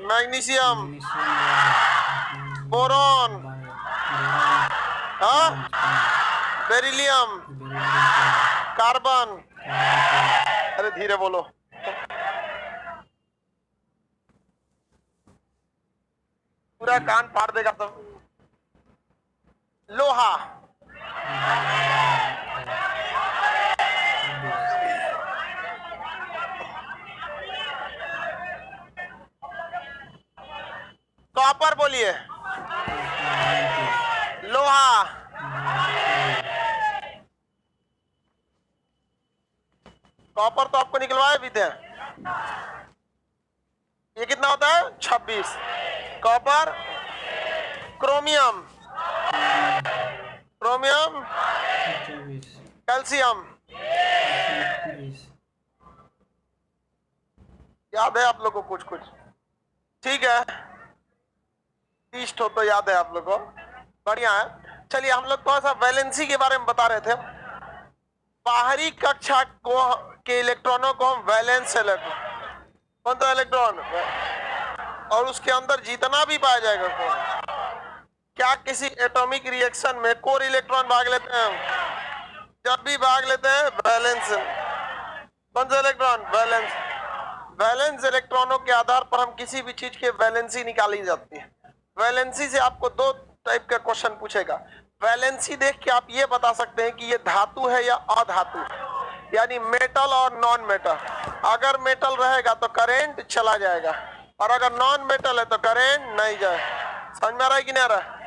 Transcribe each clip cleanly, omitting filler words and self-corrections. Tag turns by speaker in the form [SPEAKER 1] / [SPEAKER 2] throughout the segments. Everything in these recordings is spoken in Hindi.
[SPEAKER 1] मैग्नीशियम,
[SPEAKER 2] मैग्नीशियम,
[SPEAKER 1] बोरॉन,
[SPEAKER 2] बोरॉन,
[SPEAKER 1] हाँ,
[SPEAKER 2] beryllium,
[SPEAKER 1] beryllium,
[SPEAKER 2] carbon,
[SPEAKER 1] carbon.
[SPEAKER 2] Carbon,
[SPEAKER 1] अरे धीरे बोलो। पूरा कान फाड़ देगा सब। लोहा, कॉपर बोलिए। लोहा, कॉपर तो आपको निकलवाए भी थे। ये कितना होता है? 26। Copper, chromium, chromium, calcium. याद है आप लोग को कुछ कुछ? ठीक है, 30 तो याद है आप लोग को, बढ़िया है। चलिए हम लोग थोड़ा सा वैलेंसी के बारे में बता रहे थे। बाहरी कक्षा को के इलेक्ट्रॉनों को हम वैलेंस इलेक्ट्रॉन, कौन सा इलेक्ट्रॉन, और उसके अंदर जितना भी पाया जाएगा कौन, क्या किसी एटॉमिक रिएक्शन में कोर इलेक्ट्रॉन भाग लेते हैं? जब भी भाग लेते हैं वैलेंस, कौन सा इलेक्ट्रॉन, वैलेंस। वैलेंस इलेक्ट्रॉनों के आधार पर हम किसी भी चीज की वैलेंसी निकाली जाती है। वैलेंसी से आपको दो टाइप का क्वेश्चन पूछेगा। वैलेंसी देख के आप ये बता सकते हैं कि ये धातु है या अधातु है, यानी मेटल और नॉन मेटल। अगर मेटल रहेगा तो करेंट चला जाएगा, और अगर नॉन मेटल है तो करेंट नहीं जाए। समझ में आ रहा है कि नहीं आ रहा है?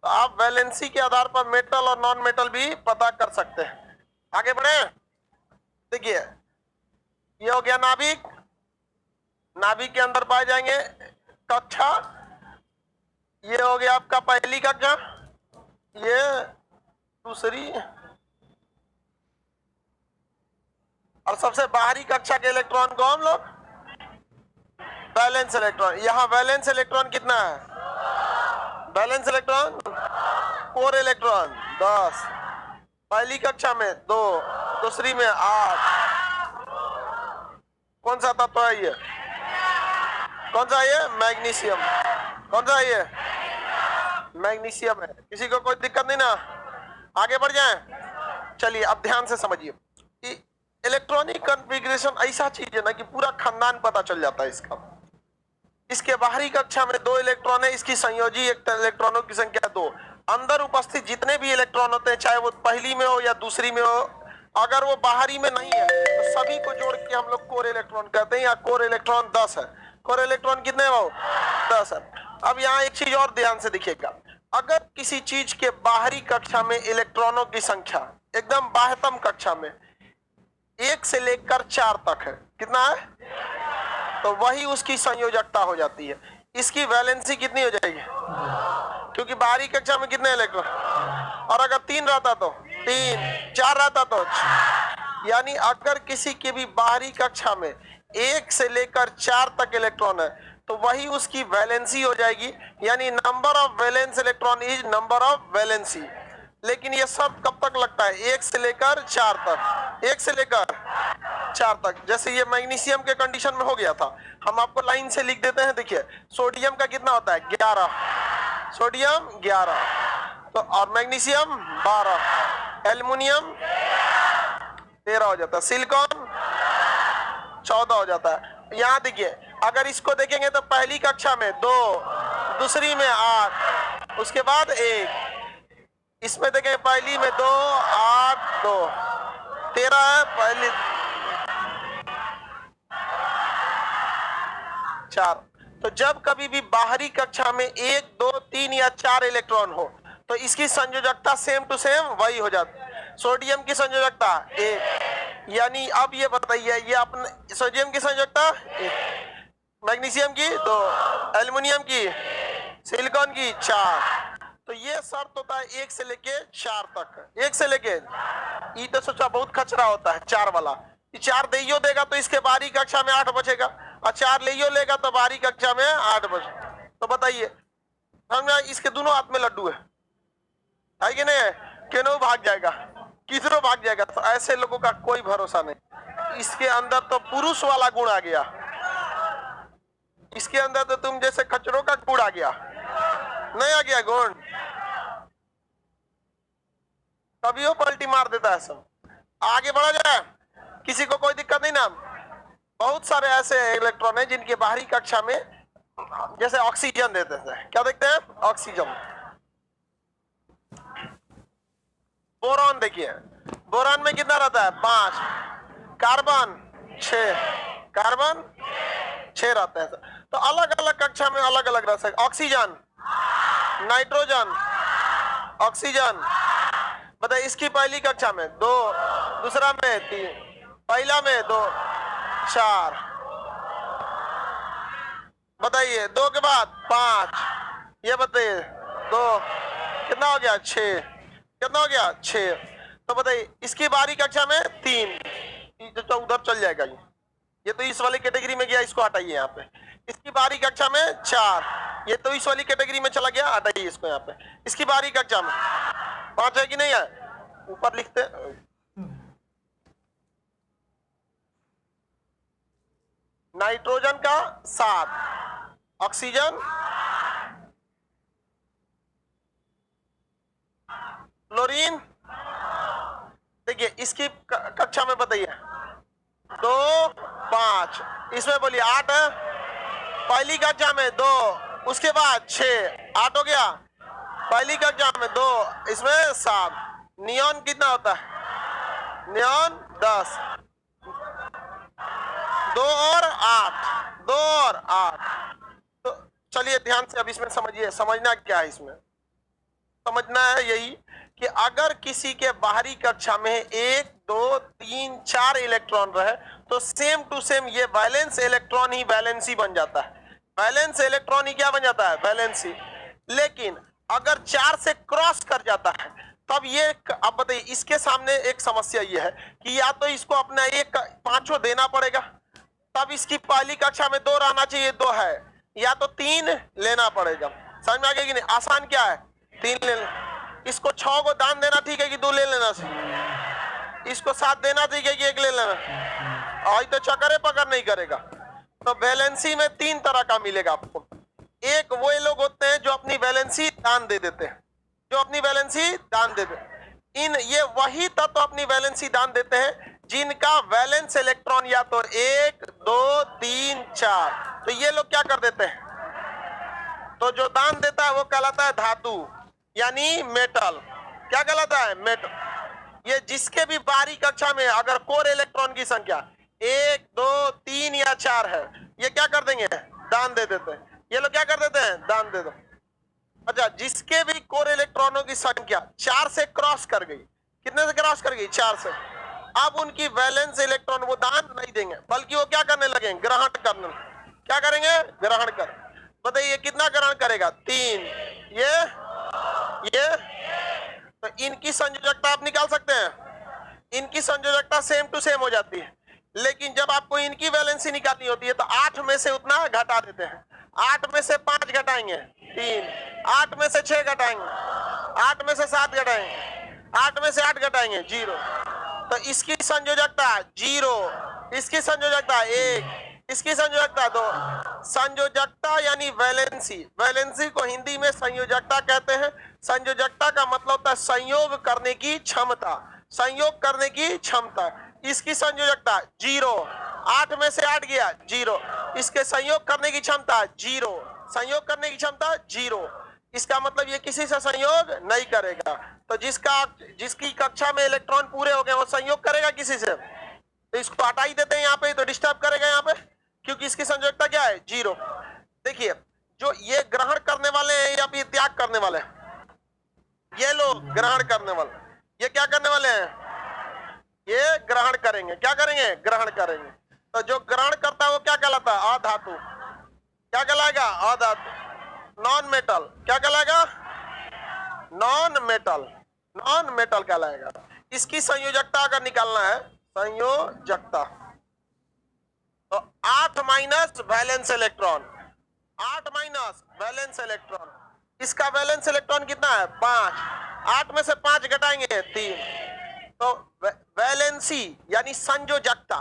[SPEAKER 1] तो आप वैलेंसी के आधार पर मेटल और नॉन मेटल भी पता कर सकते हैं। आगे बढ़े, देखिए ये हो गया नाभिक। नाभिक के अंदर पाए जाएंगे कक्षा। ये हो गया आपका पहली कक्षा, ये दूसरी, और सबसे बाहरी कक्षा के इलेक्ट्रॉन को हम लोग वैलेंस इलेक्ट्रॉन। यहाँ वैलेंस इलेक्ट्रॉन कितना है? वैलेंस इलेक्ट्रॉन, कोर इलेक्ट्रॉन 10, पहली कक्षा में 2, दूसरी में 8। कौन सा तत्व है ये? कौन सा ये? मैग्नीशियम। कौन सा ये? मैग्नीशियम है। किसी को कोई दिक्कत नहीं ना? आगे बढ़ जाएं। चलिए अब ध्यान से समझिए, इलेक्ट्रॉनिक कॉन्फ़िगरेशन ऐसा चीज है ना कि पूरा खानदान पता चल जाता है इसका। इसके बाहरी कक्षा में 2 इलेक्ट्रॉन है, इसकी संयोजी इलेक्ट्रॉनों की संख्या 2। अंदर उपस्थित जितने भी इलेक्ट्रॉन होते हैं, चाहे वो पहली में हो या दूसरी में हो, अगर वो बाहरी में नहीं है तो सभी को जोड़ के हम लोग कोर इलेक्ट्रॉन कहते हैं। या कोर इलेक्ट्रॉन 10 है। कोर इलेक्ट्रॉन कितने हो? 10 है। अब यहाँ एक चीज और ध्यान से देखिएगा, अगर किसी चीज के बाहरी कक्षा में इलेक्ट्रॉनों की संख्या एकदम बाह्यतम कक्षा में 1 से लेकर 4 तक है, कितना है? तो वही उसकी संयोजकता हो जाती है। इसकी वैलेंसी कितनी हो जाएगी? क्योंकि बाहरी कक्षा में कितने इलेक्ट्रॉन, और अगर 3 रहता तो 3, 4 रहता तो, यानी अगर किसी की भी बाहरी कक्षा में 1 से लेकर 4 तक इलेक्ट्रॉन है तो वही उसकी वैलेंसी हो जाएगी। यानी number of valence electron is number of valency. लेकिन ये सब कब तक लगता है? 1 से लेकर 4 तक। 1 से लेकर 4 तक। जैसे ये मैग्नीशियम के कंडीशन में हो गया था, हम आपको लाइन से लिख देते हैं। देखिए सोडियम का कितना होता है? 11, सोडियम 11, तो और मैग्नीशियम 12, एल्युमिनियम 13 हो जाता है, सिलिकॉन 14 हो जाता है। यहाँ देखिए अगर इसको देखेंगे तो पहली कक्षा में 2, दूसरी में 8, उसके बाद 1। इसमें देखें पहली में 2, 8, 2, 13 है पहली 4। तो जब कभी भी बाहरी कक्षा में 1, 2, 3 या 4 इलेक्ट्रॉन हो तो इसकी संयोजकता सेम टू सेम वही हो जाती है। सोडियम की संयोजकता 1, यानी अब ये बताइए, ये अपने सोडियम की संयोजकता 1, मैग्नीशियम की 2, एल्युमिनियम की, सिलिकॉन की 4। तो ये शर्त होता है 1 से लेके 4 तक। 1 से लेके, ई तो सोचा बहुत खचरा होता है 4 वाला, 4 देइयो देगा तो इसके बाहरी कक्षा में 8 बचेगा, और 4 लेइयो लेगा तो बाहरी कक्षा में 8 बचे। तो बताइए समझा, इसके दोनों हाथ में लड्डू है कि नहीं? क्यों भाग जाएगा, किधरों भाग जाएगा। तो ऐसे लोगों का कोई भरोसा नहीं। इसके अंदर तो पुरुष वाला गुण आ गया, इसके अंदर तो तुम जैसे कचरों का गुण आ गया, नहीं आ गया गुण, तभी वो पलटी मार देता है सब। आगे बढ़ा जाए, किसी को कोई दिक्कत नहीं ना। बहुत सारे ऐसे इलेक्ट्रॉन हैं जिनके बाहरी कक्षा में जैसे ऑक्सीजन देते थे, क्या देखते हैं, ऑक्सीजन। बोरॉन देखिए, बोरॉन में कितना रहता है, 5, कार्बन 6, कार्बन 6 रहते हैं। तो अलग अलग कक्षा में अलग अलग रह सकते। ऑक्सीजन, नाइट्रोजन, ऑक्सीजन, बताइए इसकी पहली कक्षा में 2, दूसरा में 3, पहला में 2, 4, बताइए 2 के बाद 5, ये बताइए 2, कितना हो गया 6, कितना हो गया 6। तो बताइए इसकी बाहरी कक्षा में 3, तो उधर चल जाएगा ये तो इस वाली कैटेगरी में गया, इसको हटाइए यहाँ पे। इसकी बाहरी कक्षा में 4, ये तो इस वाली कैटेगरी में चला गया, हटाइए इसको यहाँ पे। इसकी बाहरी कक्षा में 5 है कि नहीं है, ऊपर लिखते हैं। नाइट्रोजन का 7, ऑक्सीजन, क्लोरीन, देखिए इसकी कक्षा में बताइए 2, 5, इसमें बोलिए 8 है, पहली कक्षा में 2, उसके बाद 6, 8 हो गया, पहली कक्षा में 2, इसमें 7। नियॉन कितना होता है, नियॉन 10, 2 और 8, 2 और 8। तो चलिए ध्यान से अब इसमें समझिए, समझना क्या है इसमें, समझना है यही कि अगर किसी के बाहरी कक्षा में 1, 2, 3, 4 इलेक्ट्रॉन रहे तो सेम टू सेम ये वैलेंस इलेक्ट्रॉन ही वैलेंसी बन जाता है। वैलेंस इलेक्ट्रॉन ही क्या बन जाता है, वैलेंसी। लेकिन अगर 4 से क्रॉस कर जाता है तब ये, अब बताइए इसके सामने एक समस्या ये है कि या तो इसको अपना एक 5 देना पड़ेगा, तब इसकी पहली कक्षा में 2 रहना चाहिए, 2 है, या तो 3 लेना पड़ेगा। समझ में आ गया कि नहीं, आसान क्या है, 3 ले लेना। इसको 6 को दान देना ठीक है कि 2 ले लेना चाहिए, इसको 7 देना ठीक है कि 1 ले लेना, और तो चक्करे पकड़ नहीं करेगा। तो वैलेंसी में 3 तरह का मिलेगा आपको। एक वो लोग होते हैं जो अपनी वैलेंसी दान दे देते हैं, जो अपनी वैलेंसी दान देते हैं। ये वही तत्व अपनी वैलेंसी दान देते हैं जिनका वैलेंस इलेक्ट्रॉन या तो 1, 2, 3, 4। तो ये लोग क्या कर देते हैं, तो जो दान देता है वो कहलाता है धातु यानी मेटल। क्या कहलाता है, मेटल। ये जिसके भी बाहरी कक्षा में अगर कोर इलेक्ट्रॉन की संख्या 1, 2, 3 या 4 है, ये क्या कर देंगे, दान दे देते हैं। ये लोग क्या कर देते हैं, दान दे दो। अच्छा, जिसके भी कोर इलेक्ट्रॉनों की संख्या 4 से क्रॉस कर गई, कितने से क्रॉस कर गई, 4 से, अब उनकी वैलेंस इलेक्ट्रॉन वो दान नहीं देंगे, बल्कि वो क्या करने लगे, ग्रहण करने। क्या करेंगे, ग्रहण कर। बताइए कितना ग्रहण करेगा, 3, ये। तो इनकी संयोजकता आप निकाल सकते हैं, इनकी संयोजकता सेम टू सेम हो जाती है। लेकिन जब आपको इनकी वैलेंसी निकालनी होती है तो 8 में से उतना घटा देते हैं। 8 में से 5 घटाएंगे 3, 8 में से 6 घटाएंगे, 8 में से 7 घटाएंगे, 8 में से 8 घटाएंगे 0। तो इसकी संयोजकता 0, इसकी संयोजकता 1, इसकी संयोजकता 2। संयोजकता यानी वैलेंसी, वैलेंसी को हिंदी में संयोजकता कहते हैं। संयोजकता का मतलब होता है संयोग करने की क्षमता, संयोग करने की क्षमता। इसकी संयोजकता 0, 8 में से 8 गया 0, इसके संयोग करने की क्षमता 0, संयोग करने की क्षमता 0। इसका मतलब ये किसी से संयोग नहीं करेगा। तो जिसकी कक्षा में इलेक्ट्रॉन पूरे हो गए वो संयोग करेगा किसी से, तो इसको हटा ही देते हैं यहाँ पे, तो डिस्टर्ब करेगा यहाँ पे, क्योंकि इसकी संयोजकता क्या है, 0। देखिए जो ये ग्रहण करने वाले हैं या फिर त्याग करने वाले हैं, ये लोग ग्रहण करने वाले, ये क्या करने वाले हैं, ये ग्रहण करेंगे। क्या करेंगे, ग्रहण करेंगे। तो जो ग्रहण करता है वो क्या कहलाता है, अधातु। क्या कहलाएगा, अधातु, नॉन मेटल। क्या कहलाएगा, नॉन मेटल, नॉन मेटल कहलाएगा। इसकी संयोजकता अगर निकालना है, संयोजकता, तो 8 minus valence electron, 8 minus valence electron. इसका वैलेंस इलेक्ट्रॉन कितना है, 5, 8 में से 5 घटाएंगे 3। तो वैलेंसी यानी संयोजकता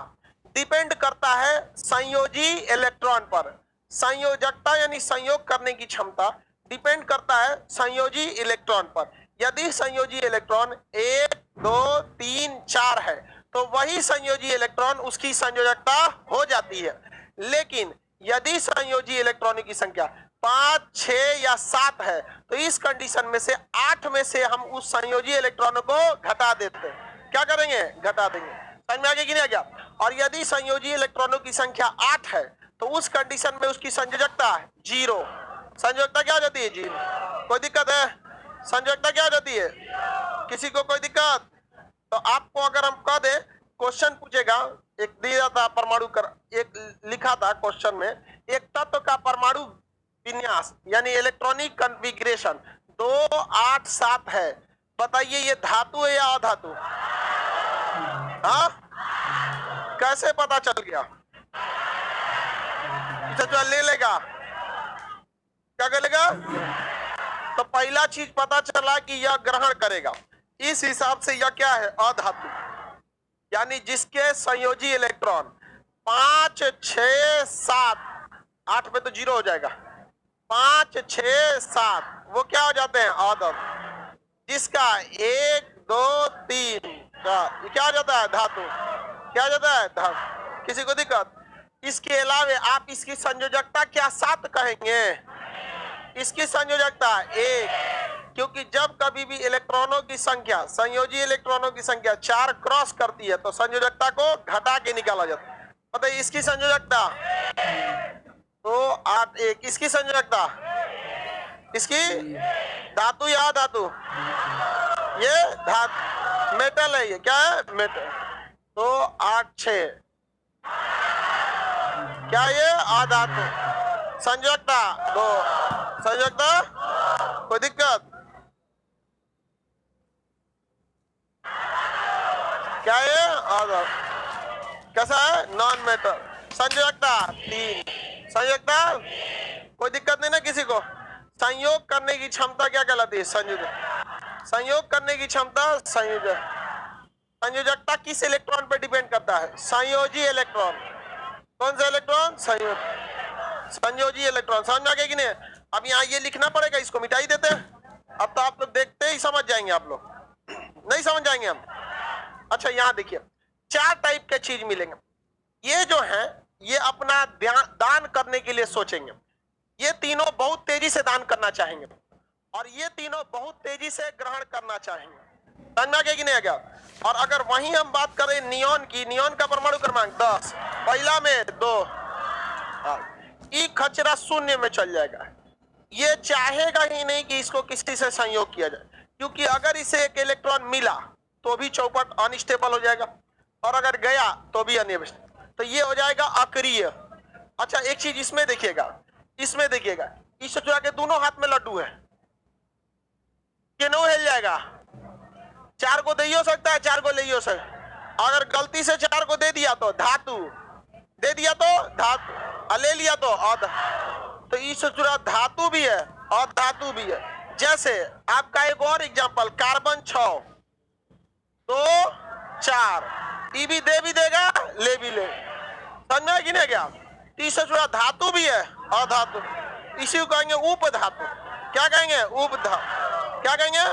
[SPEAKER 1] डिपेंड करता है संयोजी इलेक्ट्रॉन पर। संयोजकता यानी संयोग करने की क्षमता डिपेंड करता है संयोजी इलेक्ट्रॉन पर। यदि संयोजी इलेक्ट्रॉन 1 2 3 4 है तो वही संयोजी इलेक्ट्रॉन उसकी संयोजकता हो जाती है। लेकिन यदि संयोजी इलेक्ट्रॉनों की संख्या 5 6 या 7 है तो इस कंडीशन में से 8 में से हम उस संयोजी इलेक्ट्रॉनों को घटा देते हैं। क्या करेंगे? घटा देंगे। समझ में आगे कि नहीं आ गया? और यदि संयोजी इलेक्ट्रॉनों की संख्या 8 है तो उस कंडीशन में उसकी संयोजकता 0। संयोजकता क्या हो जाती है? 0। कोई दिक्कत है? संयोजकता क्या हो जाती है? किसी को कोई दिक्कत? तो आपको अगर हम कह दें, क्वेश्चन पूछेगा, एक दिया था परमाणु कर, एक लिखा था क्वेश्चन में, एक तत्व का परमाणु विन्यास यानी इलेक्ट्रॉनिक कॉन्फ़िगरेशन 2 8 7 है। बताइए ये धातु है या अधातु? हाँ, कैसे पता चल गया? जो ले लेगा क्या करेगा? तो पहला चीज पता चला कि यह ग्रहण करेगा। इस हिसाब से यह क्या है? अधातु, यानी जिसके संयोजी इलेक्ट्रॉन 5 6 7, 8 पे तो 0 हो जाएगा, 5 6 7 वो क्या हो जाते हैं? अधातु। जिसका 1 2 3 ये क्या हो जाता है? धातु। क्या हो जाता है? धातु। किसी को दिक्कत? इसके अलावा आप इसकी संयोजकता क्या 7 कहेंगे? इसकी संयोजकता 1, क्योंकि जब कभी भी इलेक्ट्रॉनों की संख्या, संयोजी इलेक्ट्रॉनों की संख्या 4 क्रॉस करती है तो संयोजकता को घटा के निकाला जाता है। बताइए इसकी संयोजकता तो 8 1, इसकी संयोजकता, इसकी धातु या धातु? ये धातु, मेटल है। ये क्या है? मेटल। तो 8 6 क्या ये? अधातु। संयोजकता 2, संयोजकता कोई दिक्कत? क्या ये? अधातु। कैसा है? Non metal. संयोजकता 3, संयोजकता कोई दिक्कत नहीं ना किसी को? संयोग करने की क्षमता क्या कहलाती है? संयोजक। संयोग करने की क्षमता संयोजक। संयोजकता किस इलेक्ट्रॉन पर डिपेंड करता है? संयोजी इलेक्ट्रॉन। कौन सा इलेक्ट्रॉन? संयोजी इलेक्ट्रॉन। समझ में आ गया कि नहीं? अब यहाँ ये लिखना पड़ेगा, इसको मिटा ही देते हैं। अब तो आप लोग देखते ही समझ जाएंगे, आप लोग नहीं समझ जाएंगे हम। अच्छा यहाँ देखिए, 4 टाइप के चीज मिलेंगे। ये जो है ये अपना दान करने के लिए सोचेंगे। ये तीनों बहुत तेजी से दान करना चाहेंगे और ये तीनों बहुत तेजी से ग्रहण करना चाहेंगे। समझ में आ गया कि नहीं आ गया? और अगर वहीं हम बात करें नियॉन की, नियॉन का परमाणु क्रमांक 10, पहला में 2, ई खचरा 0 में चल जाएगा। ये चाहेगा ही नहीं कि इसको किसी से संयोग किया जाए, क्योंकि अगर इसे एक इलेक्ट्रॉन मिला तो भी चौपट अनस्टेबल हो जाएगा और अगर गया तो भी अनस्टेबल, तो ये हो जाएगा अक्रिय। अच्छा एक चीज इसमें देखिएगा, इसमें देखिएगा, इस चुरा के दोनों हाथ में लड्डू है, क्यों हिल जाएगा? 4 को दे ही हो सकता है, 4 को ले ही हो सकता है। अगर गलती से 4 को दे दिया तो धातु, दे दिया तो धातु, ले लिया तो तो इस चुरा धातु भी है और धातु भी है। जैसे आपका एक और एग्जांपल, कार्बन 6 2 4, ई भी दे भी देगा, ले भी ले। समझ में कि नहीं गया? तीसरा चुरा धातु भी है और धातु, इसी को कहेंगे उप धातु। क्या कहेंगे? उप धातु। क्या कहेंगे?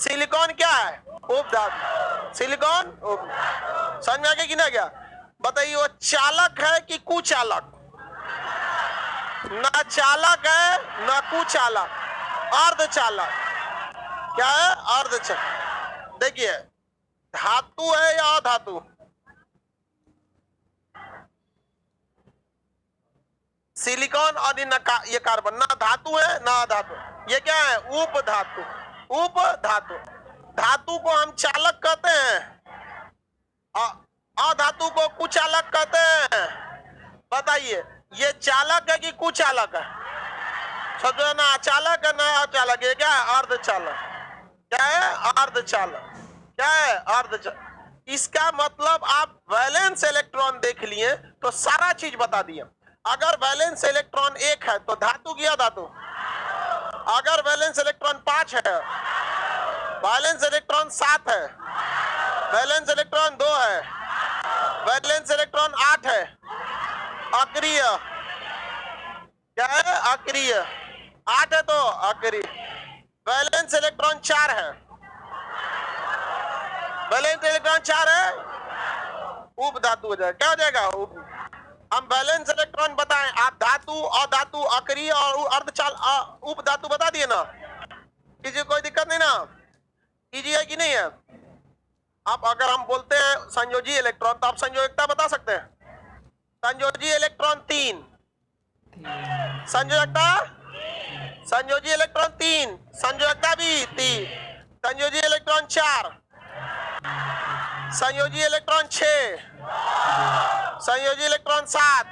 [SPEAKER 1] सिलिकॉन क्या है? उप धातु। सिलिकॉन उप। समझ में आ गया कि नहीं गया? बताइए वो चालक है कि कुचालक? ना चालक है ना कुचालक, अर्धचालक। क्या है? अर्धचालक। देखिए धातु है या अधातु? सिलिकॉन और ये कार्बन ना धातु है ना अधातु। ये क्या है? उप धातु। उप धातु। धातु को हम चालक कहते हैं, अधातु को कुचालक कहते हैं। बताइए ये चालक है कि कुचालक है? समझो ना, चालक है ना अचालक है? क्या है? अर्धचालक। क्या है? अर्धचालक। क्या है? अर्धचालक। इसका मतलब आप वैलेंस इलेक्ट्रॉन देख लिए तो सारा चीज बता दिए। अगर वैलेंस इलेक्ट्रॉन 1 है तो धातु की धातु। अगर वैलेंस इलेक्ट्रॉन 5 है, वैलेंस इलेक्ट्रॉन 7 है, वैलेंस इलेक्ट्रॉन 2 है, वैलेंस इलेक्ट्रॉन 8 है, अक्रिय। अक्रिय 8 है तो अक्रिय। वैलेंस इलेक्ट्रॉन 4 है, वैलेंस इलेक्ट्रॉन 4 है, उप धातु हो जाएगा। क्या हो जाएगा? हम बैलेंस इलेक्ट्रॉन बताएं, आप धातु, अधातु, अक्रिय और अर्धचाल उप धातु बता दिए ना, किसी कोई दिक्कत नहीं ना? इजी है कि नहीं है? आप अगर हम बोलते हैं संयोजी इलेक्ट्रॉन तो आप संयोजकता बता सकते हैं। संयोजी इलेक्ट्रॉन 3, संयोजकता, संयोजी इलेक्ट्रॉन 3, संयोजकता भी 3, संयोजी इलेक्ट्रॉन 4, संयोजी इलेक्ट्रॉन 6, संयोजी इलेक्ट्रॉन 7,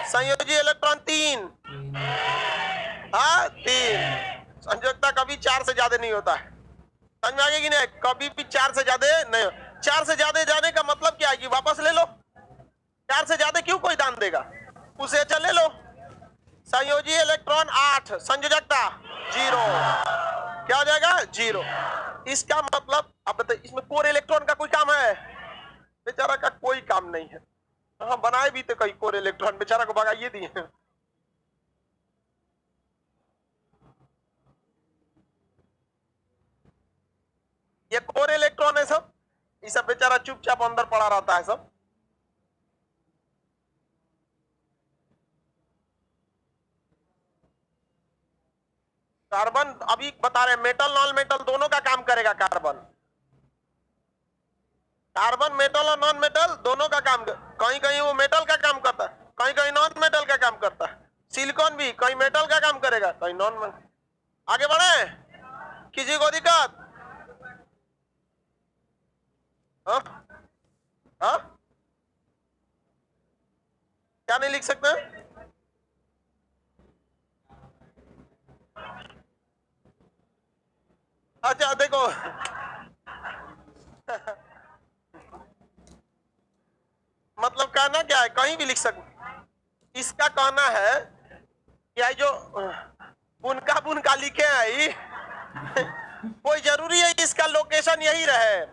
[SPEAKER 1] संयोजी इलेक्ट्रॉन 3, हाँ 3। संयोजकता कभी 4 से ज्यादा नहीं होता है, समझ में आ गया कि नहीं? कभी भी 4 से ज्यादा नहीं। 4 से ज्यादा जाने का मतलब क्या है कि वापस ले लो। 4 से ज्यादा क्यों कोई दान देगा? उसे अच्छा ले लो। संयोजी इलेक्ट्रॉन 8, संयोजकता 0, क्या हो जाएगा? 0। इसका मतलब अब बताइए, इसमें कोर इलेक्ट्रॉन का कोई काम है? बेचारा का कोई काम नहीं है। हाँ बनाए भी तो कई कोर इलेक्ट्रॉन, बेचारा को भगाइए दिए। ये कोर इलेक्ट्रॉन है सब, ये सब बेचारा चुपचाप अंदर पड़ा रहता है सब। कार्बन अभी बता रहे हैं, मेटल नॉन मेटल दोनों का काम करेगा कार्बन। कार्बन मेटल और नॉन मेटल दोनों का काम, कहीं कहीं वो मेटल का काम करता है, कहीं कहीं नॉन मेटल का काम करता है। सिलिकॉन भी कहीं मेटल का काम करेगा, कहीं नॉन मेटल। आगे बढ़े, किसी को दिक्कत? हाँ हाँ, क्या नहीं लिख सकते? अच्छा देखो मतलब कहना क्या है, कहीं भी लिख सकते। इसका कहना है कि जो बुनका बुनका लिखे हैं कोई जरूरी है इसका लोकेशन यही रहे?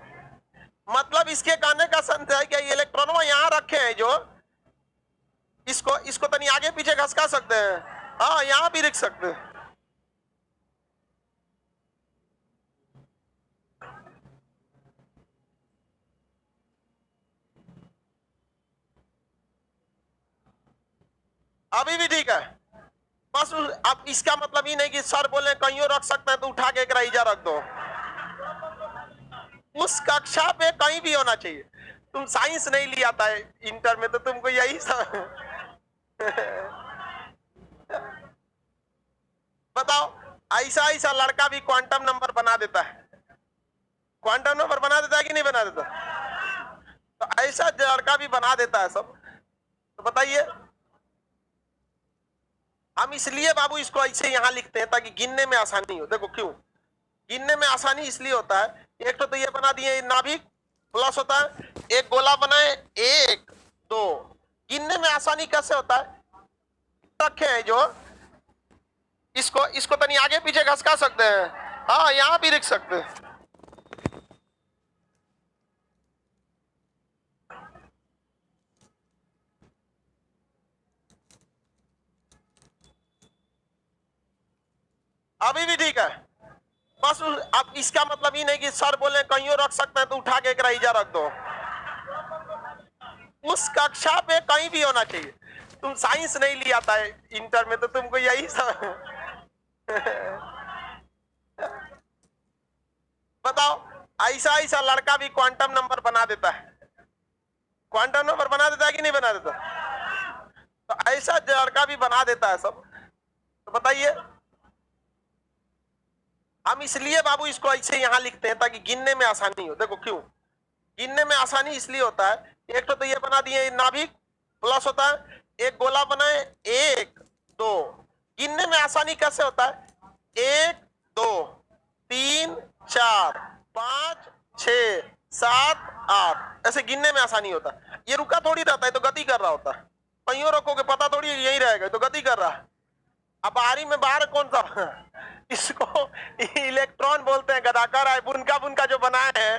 [SPEAKER 1] मतलब इसके कहने का संत है कि इलेक्ट्रॉन यहाँ रखे हैं जो, इसको तनी आगे पीछे घसका सकते हैं। हाँ यहाँ भी लिख सकते हैं। अभी भी ठीक है। बस अब इसका मतलब ही नहीं कि सर बोले कहीं रख सकते हैं तो उठा के एक रईजा रख दो। उस कक्षा पे कहीं भी होना चाहिए। तुम साइंस नहीं लिया था इंटर में तो तुमको यही बताओ, ऐसा ऐसा लड़का भी क्वांटम नंबर बना देता है। क्वांटम नंबर बना देता है कि नहीं बना देता? तो ऐसा लड़का भी बना देता है सब। तो बताइए, हम इसलिए बाबू इसको ऐसे यहाँ लिखते हैं ताकि गिनने में आसानी हो। देखो क्यों गिनने में आसानी इसलिए होता है, एक तो ये बना दिए नाभिक प्लस होता है, एक गोला बनाए 1 2। गिनने में आसानी कैसे होता है? रखे हैं जो, इसको तनी आगे पीछे घसका सकते हैं। हाँ यहाँ भी लिख सकते हैं। अभी भी ठीक है। बस अब इसका मतलब ही नहीं कि सर बोले कहीं रख सकते हैं तो उठा के एक रईजा रख दो। उस कक्षा पे कहीं भी होना चाहिए। तुम साइंस नहीं लिया था इंटर में तो तुमको यही बताओ, ऐसा ऐसा लड़का भी क्वांटम नंबर बना देता है। क्वांटम नंबर बना देता है कि नहीं बना देता? तो ऐसा लड़का भी बना देता है सब। तो बताइए, हम इसलिए बाबू इसको ऐसे यहाँ लिखते हैं ताकि गिनने में आसानी हो। देखो क्यों गिनने में आसानी इसलिए होता है, एक तो ये बना दिए नाभिक प्लस होता है, एक गोला बनाए 1 2। गिनने में आसानी कैसे होता है? 1 2 3 4 5 6 7 8, ऐसे गिनने में आसानी होता है। ये रुका थोड़ी रहता है, तो गति कर रहा होता है। कहीं रखोगे पता थोड़ी यही रहेगा, तो गति कर रहा है। अब बाहरी में बाहर कौन सा इसको इलेक्ट्रॉन बोलते हैं। गदाकर है बुनका बुनका जो बनाए हैं,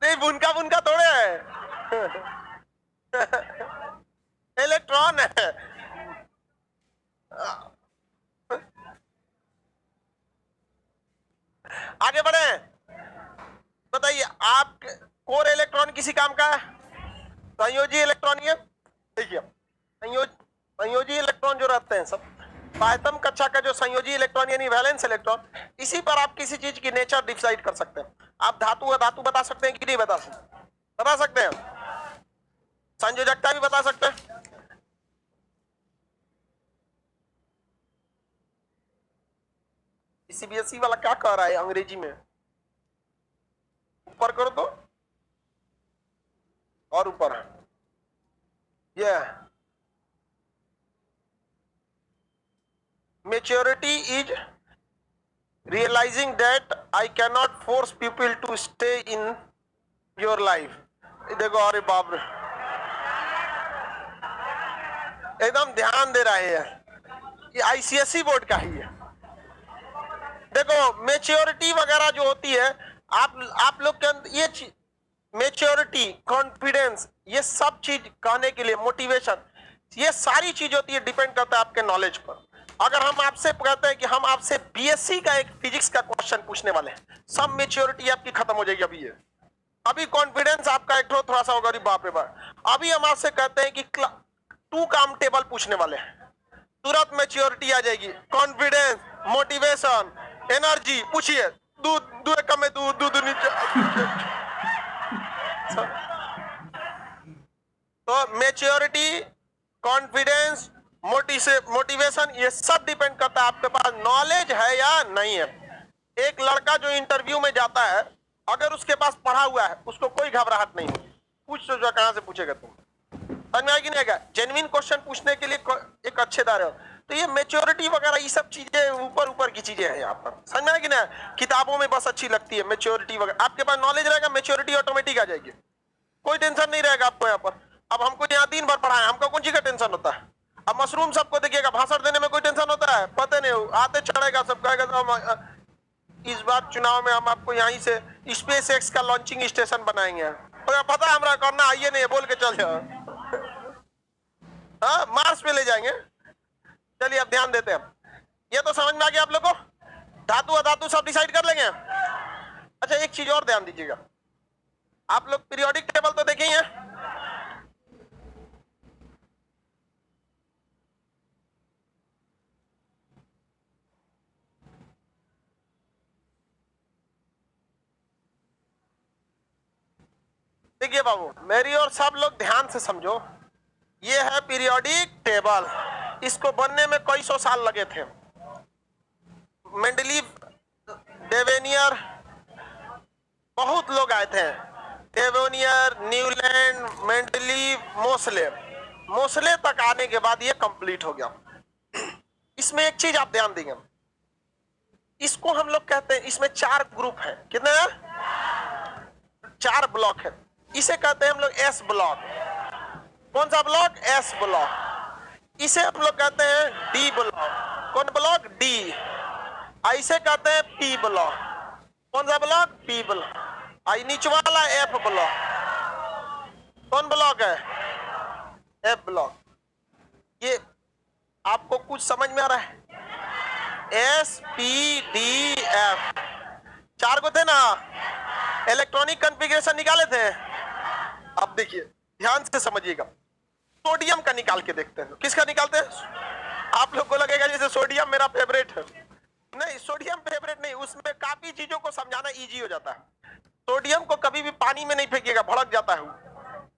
[SPEAKER 1] नहीं बुनका बुनका थोड़े है इलेक्ट्रॉन है। आगे बढ़े, बताइए आप कोर इलेक्ट्रॉन किसी काम का है? संयोजी इलेक्ट्रॉन, ये देखिए संयोजी इलेक्ट्रॉन जो रहते हैं सब, पायतम कक्षा का जो संयोजी इलेक्ट्रॉन यानी वैलेंस इलेक्ट्रॉन, इसी पर आप किसी चीज की नेचर डिसाइड कर सकते हैं। आप धातु अधातु बता सकते हैं कि नहीं बता सकते? बता सकते हैं। संयोजकता भी बता सकते हैं। सीबीएसई वाला क्या कह रहा है अंग्रेजी में? ऊपर करो तो, और ऊपर है ये maturity is realizing that I cannot force people to stay in your life। देखो, अरे बाप रे, एकदम ध्यान दे रहा है, ये आईसीएसई बोर्ड का ही है। देखो मेच्योरिटी वगैरह जो होती है, आप लोग के अंदर ये मेच्योरिटी, कॉन्फिडेंस, ये सब चीज कहने के लिए, मोटिवेशन, ये सारी चीज होती है, डिपेंड करता है आपके नॉलेज पर। अगर हम आपसे कहते हैं कि हम आपसे बीएससी का एक फिजिक्स का क्वेश्चन पूछने वाले हैं, सब मेच्योरिटी आपकी खत्म हो जाएगी। अभी कॉन्फिडेंस आपका एक थोड़ा सा होगा, बाप रे बाप। अभी हम आपसे कहते हैं कि 2 काम टेबल पूछने वाले हैं, तुरंत मेच्योरिटी आ जाएगी, कॉन्फिडेंस, मोटिवेशन, एनर्जी। पूछिए, दूध दूध कम में दूध दूध नीचे। तो मेच्योरिटी, कॉन्फिडेंस, मोटिवेशन, ये सब डिपेंड करता है आपके पास नॉलेज है या नहीं है। एक लड़का जो इंटरव्यू में जाता है, अगर उसके पास पढ़ा हुआ है, उसको कोई घबराहट नहीं होगी। पूछ तो जो कहां से पूछेगा तुम, समझ में आएगी नहीं आएगा? जेन्युइन क्वेश्चन पूछने के लिए एक अच्छे दायरे हो। तो ये मेच्योरिटी वगैरह ये सब चीजें ऊपर ऊपर की चीजें हैं यहाँ पर, समझ में आएगी ना? किताबों में बस अच्छी लगती है मेच्योरिटी वगैरह। आपके पास नॉलेज रहेगा, मेच्योरिटी ऑटोमेटिक आ जाएगी, कोई टेंशन नहीं रहेगा आपको यहाँ पर। अब हमको यहाँ 3 बार पढ़ाया, हमको कौन चीज का टेंशन होता है? अब मशरूम सबको देखिएगा, भाषण देने में कोई टेंशन होता है? पता नहीं, आते चढ़ेगा, सब कहेगा तो इस बार चुनाव में हम आपको यहीं से स्पेस एक्स का लॉन्चिंग स्टेशन बनाएंगे। तो पता है हमरा करना आइए नहीं, बोल के चल जाओ, हाँ मार्स पे ले जाएंगे। चलिए अब ध्यान देते हैं, ये तो समझ में आ गया आप लोग को, धातु अधातु सब डिसाइड कर लेंगे। अच्छा एक चीज और ध्यान दीजिएगा, आप लोग पीरियोडिक टेबल तो देखे ही हैं, देखिए बाबू मेरी और सब लोग ध्यान से समझो, ये है पीरियोडिक टेबल। इसको बनने में कई सौ साल लगे थे। मेंडलीव, डेवेनियर, बहुत लोग आए थे। डेवेनियर, न्यूलैंड, मेंडलीव, मोसले तक आने के बाद ये कंप्लीट हो गया। इसमें एक चीज आप ध्यान देंगे, इसको हम लोग कहते हैं, इसमें 4 ग्रुप हैं। कितने हैं? 4 ब्लॉक है। इसे कहते हैं हम लोग एस ब्लॉक। कौन सा ब्लॉक? S block. इसे हम लोग कहते हैं डी ब्लॉक। कौन ब्लॉक? डी। इसे कहते हैं पी ब्लॉक। कौन सा ब्लॉक? P block. आई नीचे वाला एफ ब्लॉक। कौन ब्लॉक है? F block. ये आपको कुछ समझ में आ रहा है? एस पी डी एफ 4 को थे ना, इलेक्ट्रॉनिक कॉन्फ़िगरेशन निकाले थे। अब देखिए ध्यान से समझिएगा, सोडियम का निकाल के देखते हैं। किसका निकालते हैं? आप लोग को लगेगा जैसे सोडियम मेरा फेवरेट है। नहीं, सोडियम फेवरेट नहीं, उसमें काफी चीजों को समझाना इजी हो जाता है। सोडियम को कभी भी पानी में नहीं फेंकिएगा, भड़क जाता है,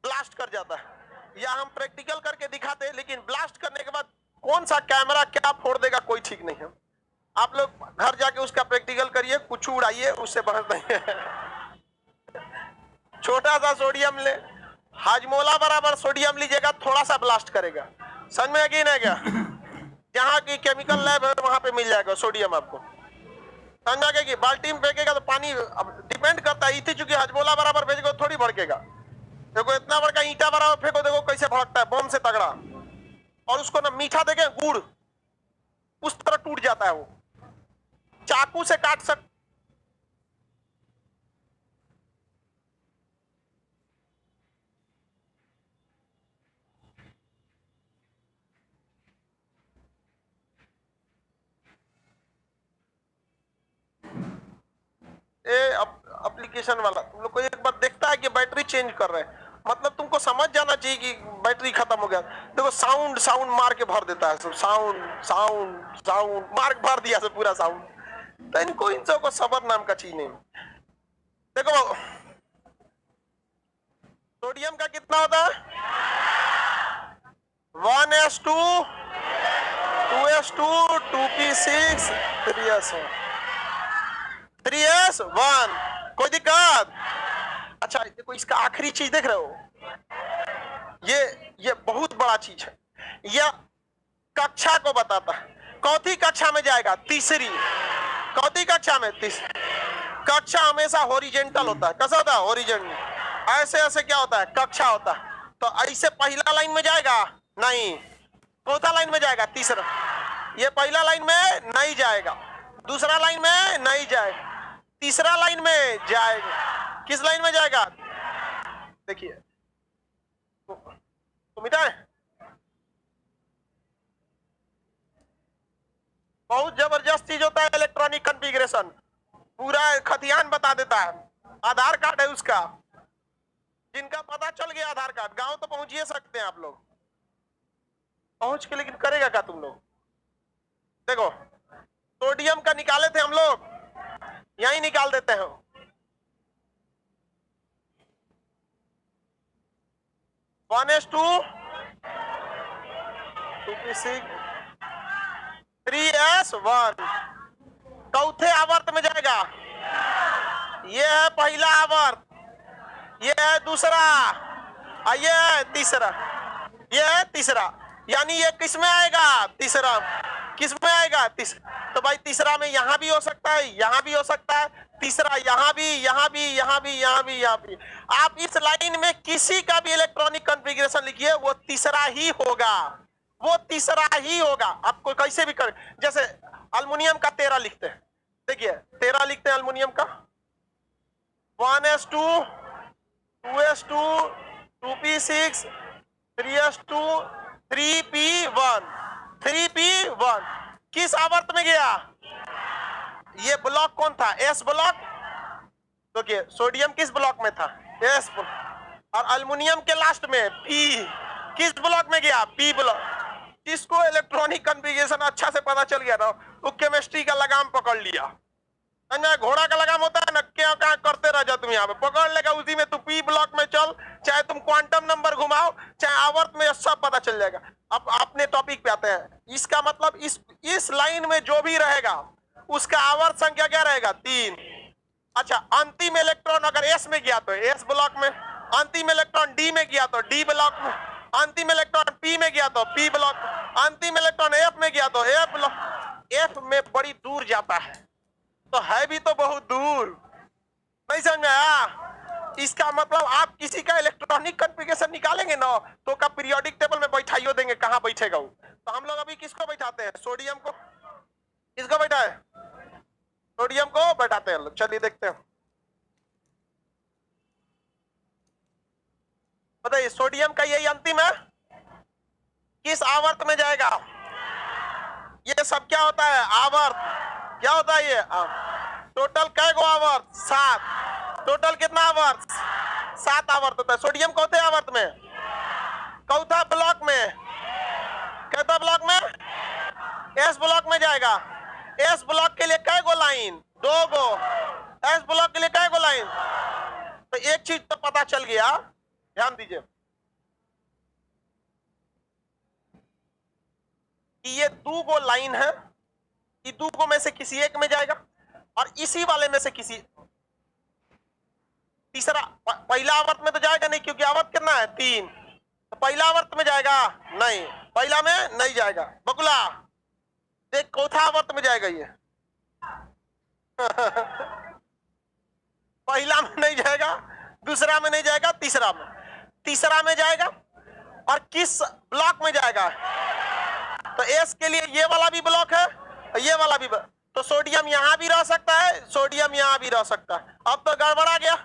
[SPEAKER 1] ब्लास्ट कर जाता है। या हम प्रैक्टिकल करके दिखाते हैं, लेकिन ब्लास्ट करने के बाद कौन सा कैमरा क्या फोड़ देगा कोई ठीक नहीं है। आप लोग घर जाके उसका प्रैक्टिकल करिए, कुछ उड़ाइए, उससे बहस नहीं है। छोटा सा सोडियम ले, हाजमोला बराबर सोडियम लीजिएगा, थोड़ा सा ब्लास्ट करेगा। समझ में यकीन है क्या? जहाँ की केमिकल लैब है वहां पे मिल जाएगा सोडियम आपको। समझ में आ गया कि बाल्टी में फेंकेगा तो पानी, अब डिपेंड करता है, इतनी चूंकि हाजमोला बराबर भेजेगा थोड़ी भड़केगा। देखो इतना बड़का ईंटा बराबर फेंको, देखो कैसे भड़कता है, बम से तगड़ा। और उसको ना मीठा देखे गुड़, उस तरह टूट जाता है वो, चाकू से काट सक। एप्लीकेशन वाला तुम लोग को एक बार देखता है कि बैटरी चेंज कर रहे हैं, मतलब तुमको समझ जाना चाहिए कि बैटरी खत्म हो गया। देखो साउंड साउंड मार के भर देता है सब, साउंड साउंड साउंड मार के भर दिया सब पूरा साउंड। तो इनको इन सबको सबर नाम का चीज नहीं। देखो सोडियम का कितना होता है 1s2 2s2 2p6 3s1 3s1। कोई दिक्कत? अच्छा देखो इसका आखिरी चीज देख रहे हो, ये बहुत बड़ा चीज है, यह कक्षा को बताता है। चौथी कक्षा में जाएगा, तीसरी चौथी कक्षा में तीसरी कक्षा हमेशा हॉरिजेंटल होता है। कैसा होता है? हॉरिजेंटल। ऐसे ऐसे क्या होता है? कक्षा होता है। तो ऐसे पहला लाइन में जाएगा नहीं, चौथा लाइन में जाएगा, तीसरा। ये पहला लाइन में नहीं जाएगा, दूसरा लाइन में नहीं जाएगा, तीसरा लाइन में जाएगा। किस लाइन में जाएगा? देखिए तो मिटाए, बहुत जबरदस्त चीज होता है इलेक्ट्रॉनिक कॉन्फ़िगरेशन, पूरा खतियान बता देता है। आधार कार्ड है उसका, जिनका पता चल गया आधार कार्ड, गांव तो पहुंच ही सकते हैं आप लोग, पहुंच के, लेकिन करेगा क्या तुम लोग? देखो सोडियम का निकाले थे हम लोग, यही निकाल देते हैं। 1s2 2p6 3s1 चौथे आवर्त में जाएगा। ये है पहला आवर्त, ये है दूसरा, ये है तीसरा, ये है तीसरा। यानी ये किस में आएगा? तीसरा। किस में आएगा? तीसरा। तो भाई तीसरा में यहां भी हो सकता है, यहां भी हो सकता है, तीसरा यहां भी, यहां भी, यहां भी, यहां भी, यहां भी। आप इस लाइन में किसी का भी इलेक्ट्रॉनिक कॉन्फ़िगरेशन लिखिए, वो तीसरा ही होगा, वो तीसरा ही होगा। आपको कैसे भी कर, जैसे अल्युमिनियम का 13 लिखते हैं, देखिए 13 लिखते हैं अल्युमिनियम का, 1s2 2s2 2p6 3s2 3p1 3p1। किस आवर्त में गया? ये ब्लॉक कौन था? S block. देखिए सोडियम किस ब्लॉक में था? S block. और अल्युमिनियम के लास्ट में पी, किस ब्लॉक में गया? P block. जिसको इलेक्ट्रॉनिक कॉन्फ़िगरेशन अच्छा से पता चल गया ना, वो केमिस्ट्री का लगाम पकड़ लिया। घोड़ा का लगाम होता है ना, क्या क्या करते रह जा तुम, यहाँ पे पकड़ लेगा उसी में। तू पी ब्लॉक में चल, चाहे तुम क्वांटम नंबर घुमाओ, चाहे आवर्त में, सब पता चल जाएगा। अब अपने टॉपिक पे आते हैं। इसका मतलब इस लाइन में जो भी रहेगा उसका आवर्त संख्या क्या रहेगा? 3। अच्छा अंतिम इलेक्ट्रॉन अगर एस में गया तो एस ब्लॉक में, अंतिम इलेक्ट्रॉन डी में गया तो डी ब्लॉक में, अंतिम इलेक्ट्रॉन पी में गया तो पी ब्लॉक, अंतिम इलेक्ट्रॉन एफ में गया तो एफ ब्लॉक। एफ में बड़ी दूर जाता है, तो है भी तो बहुत दूर, नहीं समझ में आया? इसका मतलब आप किसी का इलेक्ट्रॉनिक कॉन्फ़िगरेशन निकालेंगे ना, तो का पीरियोडिक टेबल में बैठाइयो देंगे, कहां बैठेगा वो। तो हम लोग अभी किसको बैठाते हैं? सोडियम को। किसको बैठाए? सोडियम को बैठाते हैं लोग। चलिए देखते हैं, बताइए सोडियम का यही अंतिम है, किस आवर्त में जाएगा? ये सब क्या होता है? आवर्त। क्या होता है ये? टोटल कै गो आवर्त? 7। टोटल कितना आवर्त? 7 आवर्त होता है। सोडियम कौथे आवर्त में? चौथा ब्लॉक में। कैसा ब्लॉक में? एस ब्लॉक में जाएगा। एस ब्लॉक के लिए कै गो लाइन? 2 गो। एस ब्लॉक के लिए कै गो लाइन? तो एक चीज तो पता चल गया, ध्यान दीजिए कि ये 2 गो लाइन है, ये 2 गो में से किसी एक में जाएगा, और इसी वाले में से किसी तीसरा। पहला आवर्त में तो जाएगा नहीं, क्योंकि आवर्त कितना है? 3। तो पहला आवर्त में जाएगा नहीं, पहला में नहीं जाएगा। बकुला देख चौथा आवर्त में जाएगा ये पहला में नहीं जाएगा, दूसरा में नहीं जाएगा, तीसरा में जाएगा। और किस ब्लॉक में जाएगा? तो एस के लिए ये वाला भी ब्लॉक है, ये वाला भी। तो सोडियम यहां भी रह सकता है, सोडियम यहां भी रह सकता है। अब तो गड़बड़ा गया।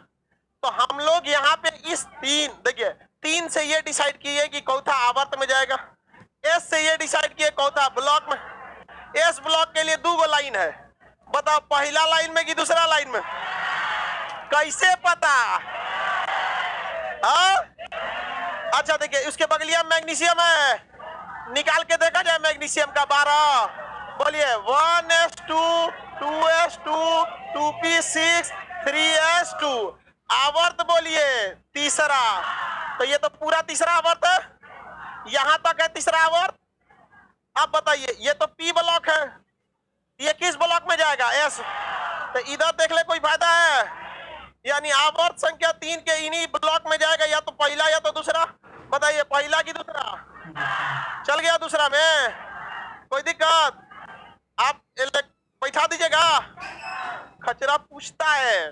[SPEAKER 1] तो हम लोग यहाँ पे इस 3, देखिए 3 से ये डिसाइड किए कि चौथा आवर्त में जाएगा, एस से ये डिसाइड किए चौथा ब्लॉक में। एस ब्लॉक के लिए 2 गो लाइन है, बताओ पहला लाइन में कि दूसरा लाइन में? कैसे पता? हाँ, अच्छा देखिए, उसके बगलिया मैग्नीशियम है, निकाल के देखा जाए मैग्नीशियम का 12। बोलिए 1s2 2s2 2p6 3s2। आवर्त बोलिए तीसरा, तो ये तो पूरा तीसरा आवर्त है, यहां तक है तीसरा आवर्त। अब बताइए, ये तो पी ब्लॉक है, ये किस ब्लॉक में जाएगा? एस। तो इधर देख ले, कोई फायदा है? यानी आवर्त संख्या 3 के इन्हीं ब्लॉक में जाएगा, या तो पहला या तो दूसरा। बताइए पहला की दूसरा? चल गया दूसरा में, कोई दिक्कत? आप बैठा दीजिएगा। खचरा पूछता है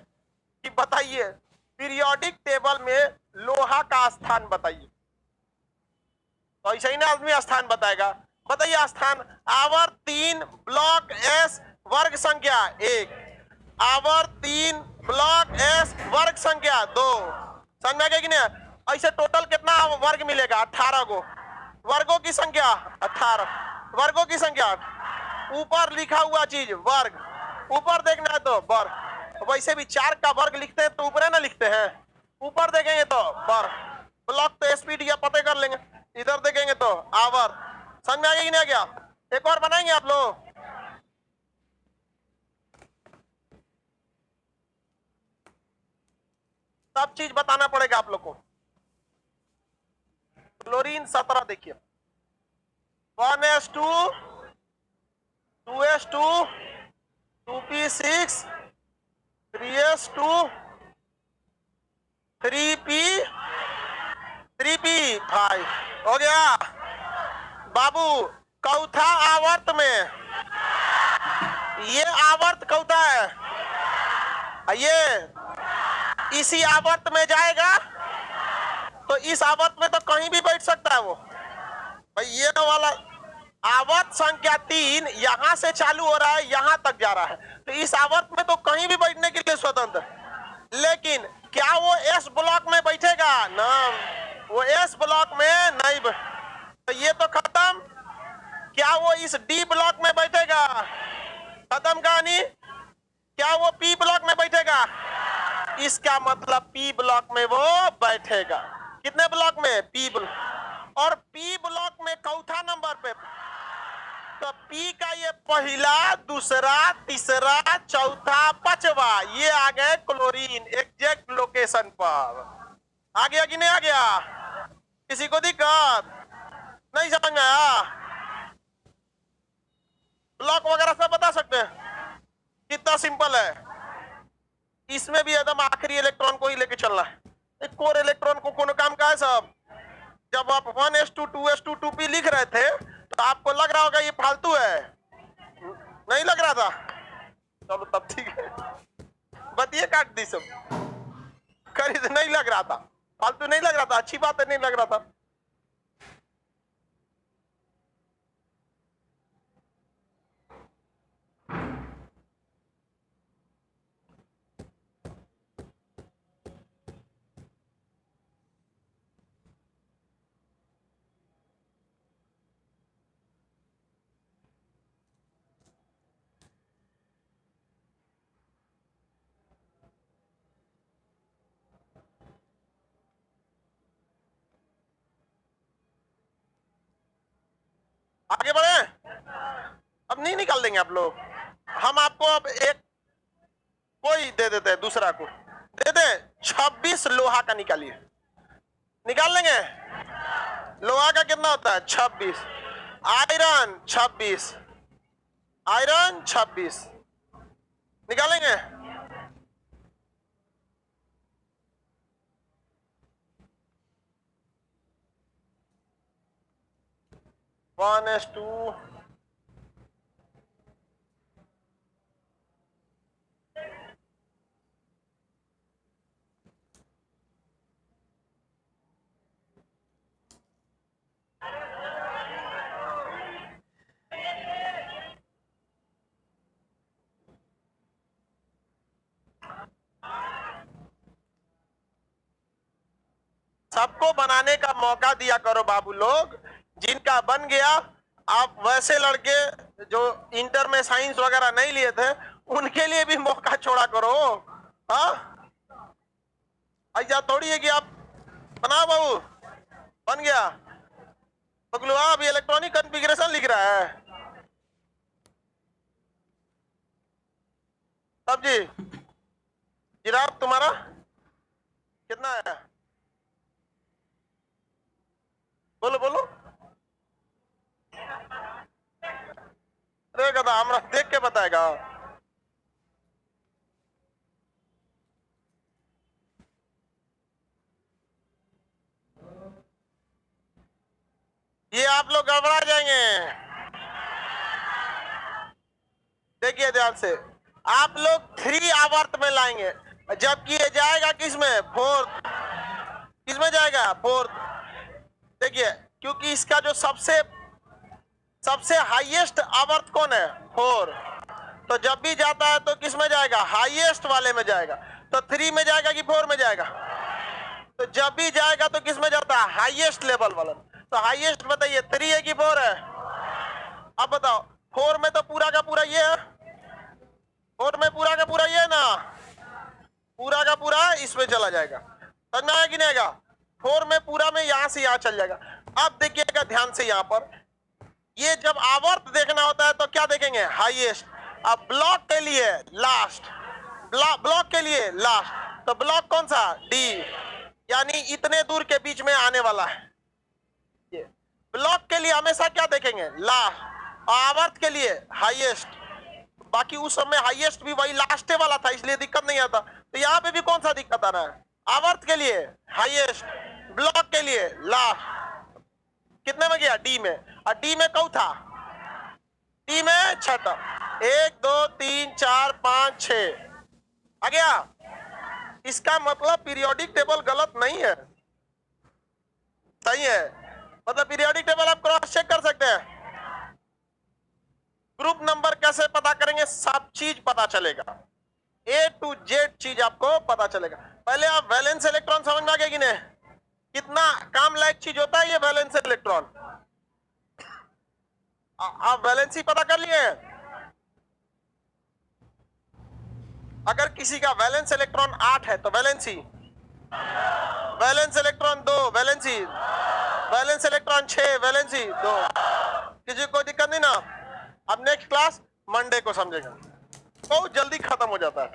[SPEAKER 1] कि बताइए पीरियोडिक टेबल में लोहा का स्थान बताइए, तो ऐसा ही ना आदमी स्थान बताएगा। बताइए स्थान। आवर्त 3 ब्लॉक एस वर्ग संख्या 1, आवर्त 3 ब्लॉक एस वर्ग संख्या 2। समझ में आ गया कि नहीं? ऐसे टोटल कितना वर्ग मिलेगा? 18 गो वर्गों की संख्या, 18 वर्गों की संख्या। ऊपर लिखा हुआ चीज वर्ग, ऊपर देखना है तो वर्ग। वैसे भी 4 का वर्ग लिखते हैं तो ऊपर ना लिखते हैं, ऊपर देखेंगे तो वर्ग। ब्लॉक तो एसपीडी पते कर लेंगे, इधर देखेंगे तो आवर्त। समझ में आ गया कि नहीं आ गया? एक और बनाएंगे आप लोग। सब चीज बताना पड़ेगा आप लोग को। क्लोरीन 17 देखिए, 1s2 2s2 2p6 3s2 3p5 हो गया बाबू। चौथा आवर्त में, ये आवर्त चौथा है, ये इसी आवर्त में जाएगा, तो इस आवर्त में तो कहीं भी बैठ सकता है वो भाई। ये वाला आवर्त संख्या 3 यहां से चालू हो रहा है, यहां तक जा रहा है, तो इस आवर्त में तो कहीं भी बैठने के लिए स्वतंत्र। लेकिन क्या वो एस ब्लॉक में बैठेगा? ना, वो एस ब्लॉक में नहीं तो ये तो खत्म। क्या वो इस डी ब्लॉक में बैठेगा? खत्म कहानी। क्या वो पी ब्लॉक में बैठेगा? इसका मतलब पी ब्लॉक में वो बैठेगा। कितने ब्लॉक में? P block. और पी ब्लॉक में चौथा नंबर पे, तो पी का ये पहला, दूसरा, तीसरा, चौथा, पांचवा, ये आ गए क्लोरीन एग्जैक्ट लोकेशन पर। आ गया कि नहीं आ गया? किसी को दिक्कत नहीं? समझ में आया? ब्लॉक वगैरह सब बता सकते हैं, कितना सिंपल है। इसमें भी एकदम आखिरी इलेक्ट्रॉन को ही लेके चलना है। एक कोर इलेक्ट्रॉन को कोनो काम का है सब। जब आप 1s2 2s2 2p लिख रहे थे तो आपको लग रहा होगा ये फालतू है, नहीं लग रहा था? चलो तब ठीक है, बतिए काट दी सब। खरीद नहीं लग रहा था, फालतू नहीं लग रहा था, अच्छी बात है, नहीं लग रहा था। आगे बढ़े, अब नहीं निकाल देंगे आप लोग। हम आपको अब एक कोई दे देते हैं, दूसरा को दे दे। 26 लोहा का निकालिए, निकाल लेंगे। लोहा का कितना होता है? 26। आयरन 26, आयरन 26 निकालेंगे। वन एस टू सबको बनाने का मौका दिया करो बाबू लोग। जिनका बन गया, आप वैसे लड़के जो इंटर में साइंस वगैरह नहीं लिए थे, उनके लिए भी मौका छोड़ा करो। हाँ, ऐसा थोड़ी है कि आप बनाओ बाबू, बन गया। पगलुआ अभी इलेक्ट्रॉनिक कॉन्फ़िगरेशन लिख रहा है। तब जी जिराफ तुम्हारा कितना है? बोलो बोलो। अरे गधा, हमरा देख के बताएगा। ये आप लोग घबरा जाएंगे। देखिए ध्यान से, आप लोग 3 आवर्त में लाएंगे, जबकि ये जाएगा किसमें? 4th। किसमें जाएगा? 4th। देखिए, क्योंकि इसका जो सबसे हाईएस्ट आवर्त कौन है? 4। तो जब भी जाता है तो किस में जाएगा? हाईएस्ट वाले में जाएगा। तो 3 में जाएगा कि 4 में जाएगा? तो जब भी जाएगा तो किस में जाता है? हाईएस्ट लेवल वाला। तो हाईएस्ट बताइए, 3 है कि 4 है? अब बताओ, 4 में तो पूरा का पूरा ये है, 4 में पूरा का पूरा ये है ना, पूरा का पूरा इसमें चला जाएगा। समझ में आया कि नहीं आएगा? 4 में पूरा में यहां से यहां चल जाएगा। अब देखिएगा ध्यान से, यहां पर ये जब आवर्त देखना होता है तो क्या देखेंगे? हाईएस्ट। अब ब्लॉक के लिए लास्ट, ब्लॉक के लिए लास्ट, तो ब्लॉक कौन सा? डी, यानी इतने दूर के बीच में आने वाला है। ये ब्लॉक के लिए हमेशा क्या देखेंगे? लास्ट। आवर्त के लिए हाईएस्ट। बाकी उस समय हाईएस्ट भी वही लास्ट वाला था, इसलिए दिक्कत नहीं आता। तो यहाँ पे भी कौन सा दिक्कत आ रहा है? आवर्त के लिए हाईएस्ट, ब्लॉक के लिए लास्ट। कितने में गया? डी में। और डी में कौन था? डी में छठा। 1 2 3 4 5 6 आ गया। इसका मतलब पीरियोडिक टेबल गलत नहीं है, सही है। मतलब पीरियोडिक टेबल आप क्रॉस चेक कर सकते हैं। ग्रुप नंबर कैसे पता करेंगे? सब चीज पता चलेगा, A to Z चीज आपको पता चलेगा। पहले आप वैलेंस इलेक्ट्रॉन समझ में आ गया कि नहीं? कितना काम लायक चीज होता है ये वैलेंस इलेक्ट्रॉन। आप वैलेंसी पता कर लिए? अगर किसी का वैलेंस इलेक्ट्रॉन 8 है तो valency, valence electron 2 valency, valence electron 6 valency 2। किसी को दिक्कत नहीं ना? अब नेक्स्ट क्लास मंडे को समझेगा, बहुत जल्दी खत्म हो जाता है।